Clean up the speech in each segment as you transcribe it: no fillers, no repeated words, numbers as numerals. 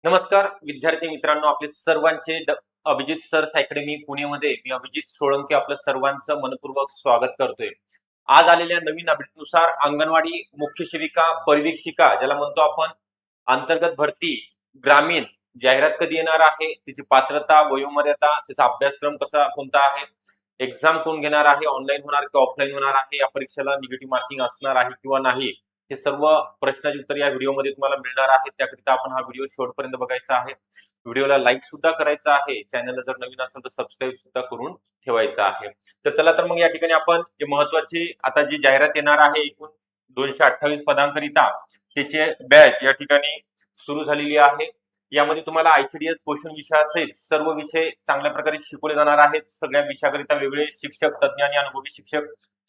नमस्कार विद्यार्थी मित्रांनो, आपले सर्वांचे अभिजित सर अकॅडमी पुणेमध्ये मी अभिजित सोळंके आपलं सर्वांचं मनपूर्वक स्वागत करतोय. आज आलेल्या नवीन अपडेटनुसार अंगणवाडी मुख्य सेविका परिवीक्षिका ज्याला म्हणतो आपण अंतर्गत भरती ग्रामीण जाहिरात कधी येणार आहे, तिची पात्रता वयोमर्यादा त्याचा अभ्यासक्रम कसा कोणता आहे, एक्झाम कोण घेणार आहे, ऑनलाईन होणार की ऑफलाईन होणार आहे, या परीक्षेला निगेटिव्ह मार्किंग असणार आहे किंवा नाही, हे सर्व प्रश्नाचे उत्तर या व्हिडिओमध्ये तुम्हाला मिळणार आहे. त्याकरिता आपण हा व्हिडिओ शेवटपर्यंत बघायचा आहे. व्हिडिओला लाईक सुद्धा करायचा आहे. चॅनलला जर नवीन असेल तर सबस्क्राईब सुद्धा करून ठेवायचं आहे. तर चला तर मग या ठिकाणी आपण जे महत्वाची आता जी जाहिरात येणार आहे एकूण 228 पदांकरिता त्याचे बॅच या ठिकाणी सुरू झालेली आहे. यामध्ये तुम्हाला आयसीडीएस पोषण विषयासहित सर्व विषय चांगल्या प्रकारे शिकवले जाणार आहेत. सगळ्या विषयाकरिता वेगळे शिक्षक, तज्ञ आणि अनुभवी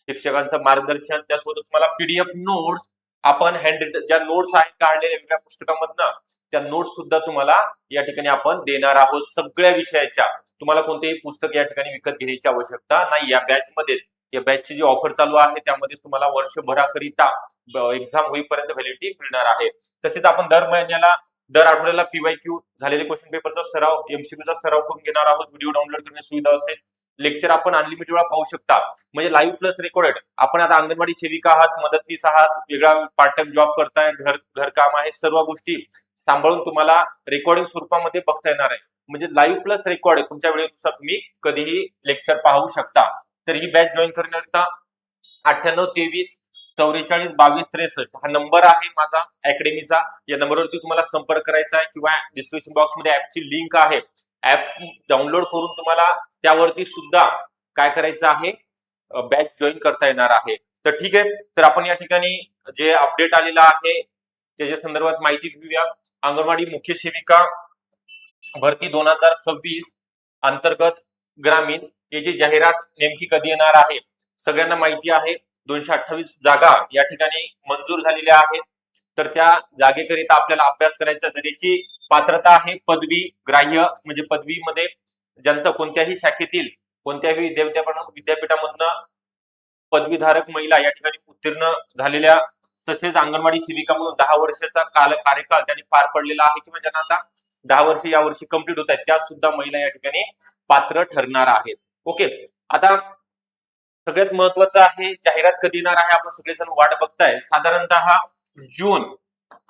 शिक्षकांचं मार्गदर्शन, त्यासोबत तुम्हाला पीडीएफ नोट्स आपण हँड ज्या नोट्स आहेत काढलेल्या वेगळ्या पुस्तकामधनं त्या नोट्स सुद्धा तुम्हाला या ठिकाणी आपण देणार आहोत. सगळ्या विषयाच्या तुम्हाला कोणतेही पुस्तक या ठिकाणी विकत घेण्याची आवश्यकता नाही. या बॅच मध्ये या बॅचची जी ऑफर चालू आहे त्यामध्ये तुम्हाला वर्षभराकरिता एक्झाम होईपर्यंत व्हॅलिडिटी मिळणार आहे. तसेच आपण दर महिन्याला दर आठवड्याला पीवायक्यू झालेले क्वेश्चन पेपरचा सराव, एमसीक्यूचा सराव करून घेणार आहोत. व्हिडिओ डाउनलोड करण्याची सुविधा असेल. लेक्चर आपण अनलिमिटेड वेळा पाहू शकता, म्हणजे लाईव्ह प्लस रेकॉर्डेड. आपण आता अंगणवाडी सेविका आहात, मदतनीस आहात, वेगळा पार्ट टाइम जॉब करताय, घरकाम आहे, सर्व गोष्टी सांभाळून तुम्हाला रेकॉर्डिंग स्वरूपामध्ये बघता येणार आहे. म्हणजे लाईव्ह प्लस रेकॉर्ड तुमच्या वेळेनुसार तुम्ही कधीही लेक्चर पाहू शकता. तर ही बॅच जॉईन करण्याकरिता 9823442263 हा नंबर आहे माझा अकॅडमीचा. या नंबरवरती तुम्हाला संपर्क करायचा आहे किंवा डिस्क्रिप्शन बॉक्स मध्ये ऍपची लिंक आहे. ऍप डाउनलोड करून तुम्हाला त्यावरती सुद्धा काय करायचं आहे, बॅच जॉईन करता येणार आहे. तर ठीक आहे, तर आपण या ठिकाणी जे अपडेट आलेला आहे त्याच्या संदर्भात माहिती घेऊया. अंगणवाडी मुख्य सेविका भरती 2026 अंतर्गत ग्रामीण याची जाहिरात नेमकी कधी येणार आहे सगळ्यांना माहिती आहे. 228 जागा या ठिकाणी मंजूर झालेल्या आहेत. तर त्या जागेकरिता आपल्याला अभ्यास करायचा. त्याची पात्रता आहे पदवी ग्राह्य, म्हणजे पदवीमध्ये ज्यांचं कोणत्याही शाखेतील कोणत्याही विद्यापीठामधनं पदवीधारक महिला या ठिकाणी उत्तीर्ण झालेल्या, तसेच अंगणवाडी सेविका म्हणून 10 वर्षाचा कार्यकाळ त्यांनी पार पडलेला आहे किंवा ज्यांना आता 10 वर्ष या वर्षी कंप्लीट होत आहेत त्या सुद्धा महिला या ठिकाणी पात्र ठरणार आहेत. ओके, आता सगळ्यात महत्वाचं आहे जाहिरात कधी येणार आहे. आपण सगळेजण वाट बघताय. साधारणतः जून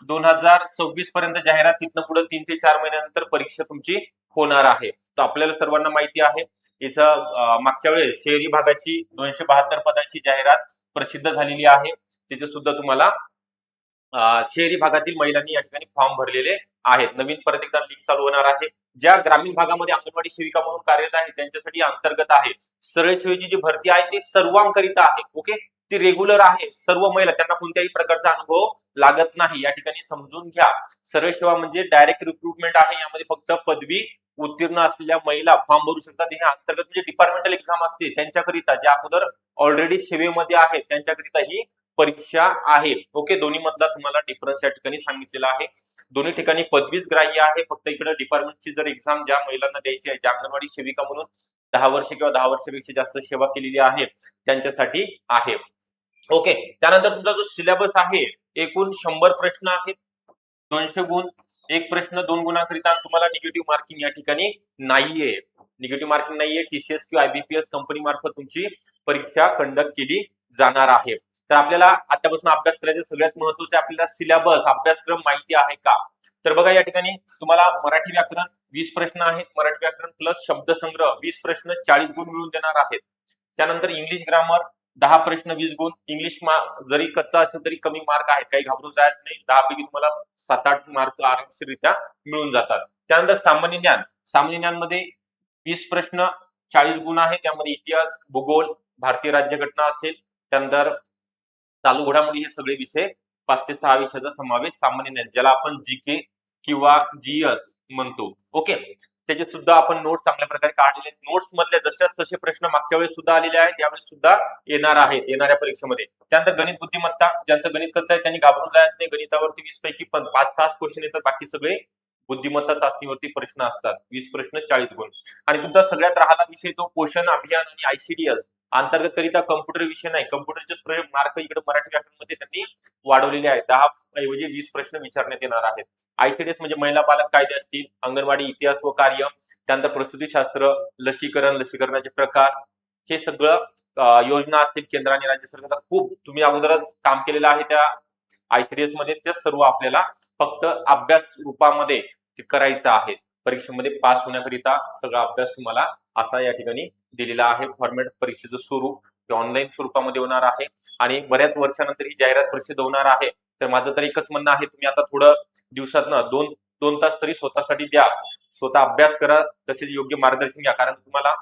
2026 पर्यंत जाहिरात, तिथनं पुढे 3 ते 4 महिन्यानंतर परीक्षा तुमची होणार आहे. तर आपल्याला सर्वांना माहिती आहे याचं मागच्या वेळेस शहरी भागाची 272 पदाची जाहिरात प्रसिद्ध झालेली आहे. त्याचे सुद्धा तुम्हाला शहरी भागातील महिलांनी या ठिकाणी फॉर्म भरलेले आहेत. नवीन परत एकदा लिंक चालू होणार आहे. ज्या ग्रामीण भागामध्ये अंगणवाडी सेविका म्हणून कार्यरत आहे त्यांच्यासाठी अंतर्गत आहे. सरळ सेवेची जी भरती आहे ती सर्वांकरिता आहे. ओके, ती रेग्युलर आहे. सर्व महिला, त्यांना कोणत्याही प्रकारचा अनुभव लागत नाही, या ठिकाणी समजून घ्या. सरळ सेवा म्हणजे डायरेक्ट रिक्रुटमेंट आहे. यामध्ये फक्त पदवी उत्तीर्ण असलेल्या महिला फॉर्म भरू शकतात. हे अंतर्गत म्हणजे डिपार्टमेंटल एक्झाम असते त्यांच्याकरिता, ज्या अगोदर ऑलरेडी सेवेमध्ये आहेत त्यांच्याकरिता ही परीक्षा आहे. ओके, दोन्ही मधला तुम्हाला डिफरन्स या ठिकाणी सांगितलेला आहे. दोन्ही ठिकाणी पदवीच ग्राह्य आहे. फक्त इकडे डिपार्टमेंटची जर एक्झाम ज्या महिलांना द्यायची आहे, ज्या अंगणवाडी सेविका म्हणून 10 वर्ष किंवा 10 वर्षापेक्षा जास्त सेवा केलेली आहे त्यांच्यासाठी आहे. ओके, त्यानंतर तुमचा जो सिलेबस आहे एकूण 100 प्रश्न आहेत, 200 गुण, एक प्रश्न 2 गुणांकरिता. तुम्हाला निगेटिव्ह मार्किंग या ठिकाणी नाहीये. निगेटिव्ह मार्किंग नाहीये. टीसीएस किंवा आयबीपीएस कंपनी मार्फत तुमची परीक्षा कंडक्ट केली जाणार आहे. तर आपल्याला आतापासून अभ्यास करायचा. सगळ्यात महत्त्वाचे आपल्याला सिलेबस अभ्यासक्रम माहिती आहे का. तर बघा या ठिकाणी तुम्हाला मराठी व्याकरण 20 प्रश्न आहेत. मराठी व्याकरण प्लस शब्दसंग्रह 20 प्रश्न 40 गुण मिळून देणार आहेत. त्यानंतर इंग्लिश ग्रामर 10 प्रश्न 20 गुण. इंग्लिश जरी कच्चा असेल तरी कमी मार्क आहेत, काही घाबरून जायचं नाही. 10 पैकी तुम्हाला 7-8 मार्क आरामशीररित्या मिळून जातात. त्यानंतर सामान्य ज्ञान, सामान्य ज्ञान मध्ये 20 प्रश्न 40 गुण आहे. त्यामध्ये इतिहास, भूगोल, भारतीय राज्यघटना असेल, त्यानंतर चालू घडामोडी, हे सगळे विषय 5 ते 6 विषयाचा समावेश सामान्य ज्ञान, ज्याला आपण जीके किंवा जीएस म्हणतो. ओके, त्याचे सुद्धा आपण नोट्स चांगल्या प्रकारे काढलेले आहेत. नोट्स मधले जशाच तसे प्रश्न मागच्या वेळेस सुद्धा आलेले आहेत, यावेळेस सुद्धा येणार आहेत येणाऱ्या परीक्षेमध्ये. त्यानंतर गणित बुद्धिमत्ता, ज्यांचं गणित कसं आहे त्यांनी घाबरून जायचं नाही. गणितावरती 20 पैकी 5-6 क्वेश्चन येतात, बाकी सगळे बुद्धिमत्ता चाचणीवरती प्रश्न असतात. 20 प्रश्न 40 गुण. आणि तुमचा सगळ्यात राहिला विषय तो पोषण अभियान आणि आयसीडीएस. अंतर्गत करिता कम्प्युटर विषय नाही, कम्प्युटरचे मार्क इकडे मराठी व्याकरणमध्ये त्यांनी वाढवलेले आहेत. 10 ऐवजी 20 प्रश्न विचारण्यात येणार आहेत. ICDS म्हणजे महिला बालक कायदे असतील, अंगणवाडी इतिहास व कार्य, त्यानंतर प्रसूतीशास्त्र, लसीकरणाचे प्रकार, हे सगळं योजना असतील केंद्र आणि राज्य सरकारचा खूप तुम्ही अगोदरच काम केलेलं आहे त्या ICDS मध्ये, ते सर्व आपल्याला फक्त अभ्यास रूपामध्ये करायचं आहे. परीक्षेमध्ये पास होण्याकरिता सगळा अभ्यास तुम्हाला असा या ठिकाणी दिलेला आहे. फॉर्मॅट परीक्षेचं स्वरूप ऑनलाईन स्वरूपामध्ये होणार आहे आणि बऱ्याच वर्षानंतर ही जाहिरात प्रसिद्ध होणार आहे. तर माझं तर एकच म्हणणं आहे, तुम्ही आता थोडं दिवसातनं दोन तास तरी स्वतःसाठी द्या, स्वतः अभ्यास करा, तसेच योग्य मार्गदर्शन घ्या. कारण तुम्हाला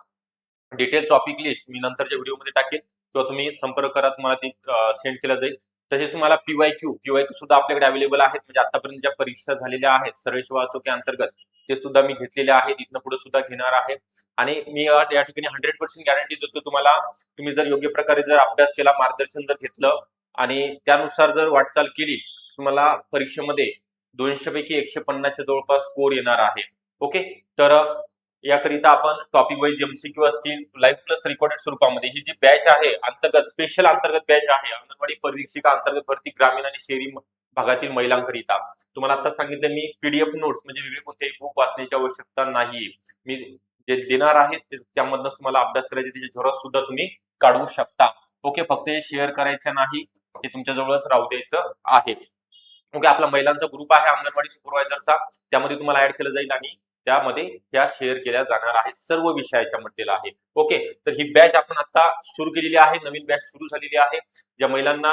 डिटेल टॉपिक लिस्ट मी नंतरच्या व्हिडिओमध्ये टाकेल किंवा तुम्ही संपर्क करा, तुम्हाला ती सेंड केलं जाईल. तसेच तुम्हाला पीवायक्यू सुद्धा आपल्याकडे अवेलेबल आहेत. म्हणजे आतापर्यंत ज्या परीक्षा झालेल्या आहेत सरळ सेवा असो की अंतर्गत, ते सुद्धा मी घेतलेले आहेत, इथनं पुढे सुद्धा घेणार आहे. आणि मी या ठिकाणी 100% गॅरंटी देतो तुम्हाला, तुम्ही जर योग्य प्रकारे जर अभ्यास केला, मार्गदर्शन जर घेतलं आणि त्यानुसार जर वाटचाल केली, तुम्हाला परीक्षेमध्ये 200 पैकी 150 च्या जवळपास स्कोर येणार आहे. ओके, तर याकरिता आपण टॉपिक वाईज MCQ असतील, लाईव्ह प्लस रेकॉर्डेड स्वरूपामध्ये ही जी बॅच आहे, अंतर्गत स्पेशल अंतर्गत बॅच आहे, अंगणवाडी परिवीक्षिका अंतर्गत भरती ग्रामीण आणि शहरी भागातील महिलांकरिता. तुम्हाला आता सांगितलं मी PDF नोट्स म्हणजे वेगळे कोणतेही बुक वाचण्याची आवश्यकता नाही. मी जे देणार आहे त्यामधूनच तुम्हाला अभ्यास करायचे, त्याचे झेरॉक्स सुद्धा तुम्ही काढू शकता. ओके, फक्त हे शेअर करायचं नाही, हे तुमच्या जवळच राहू द्यायचं आहे. ओके, आपला महिलांचा ग्रुप आहे अंगणवाडी सुपरवायझरचा, त्यामध्ये तुम्हाला ऍड केलं जाईल आणि त्यामध्ये त्या शेअर केल्या जाणार आहेत, सर्व विषयाच्या म्हटलेलं आहे. ओके, तर ही बॅच आपण आता सुरू केलेली आहे, नवीन बॅच सुरू झालेली आहे. ज्या महिलांना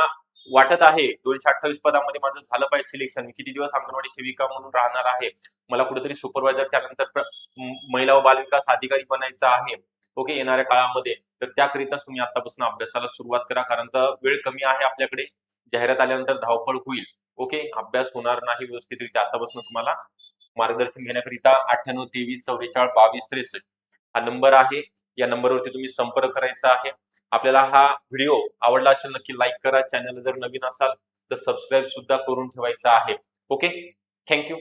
वाटत आहे 228 पदामध्ये माझं झालं पाहिजे सिलेक्शन, मी किती दिवस अंगणवाडी सेविका म्हणून राहणार आहे, मला कुठेतरी सुपरवायझर त्यानंतर महिला व बालविकास अधिकारी बनायचं आहे ओके येणाऱ्या काळामध्ये, तर त्याकरिताच तुम्ही आतापासून अभ्यासाला सुरुवात करा. कारण तर वेळ कमी आहे आपल्याकडे, जाहिरात आल्यानंतर धावपळ होईल. ओके, अभ्यास होणार नाही व्यवस्थितरित्या. आतापासून तुम्हाला मार्गदर्शन घेण्याकरिता 98 23 44 22 63 हा नंबर आहे, या नंबरवरती तुम्ही संपर्क करायचा आहे. आपल्याला हा व्हिडिओ आवडला असेल नक्की लाईक करा, चॅनल जर नवीन असाल तर सबस्क्राईब सुद्धा करून ठेवायचा आहे. Okay, thank you.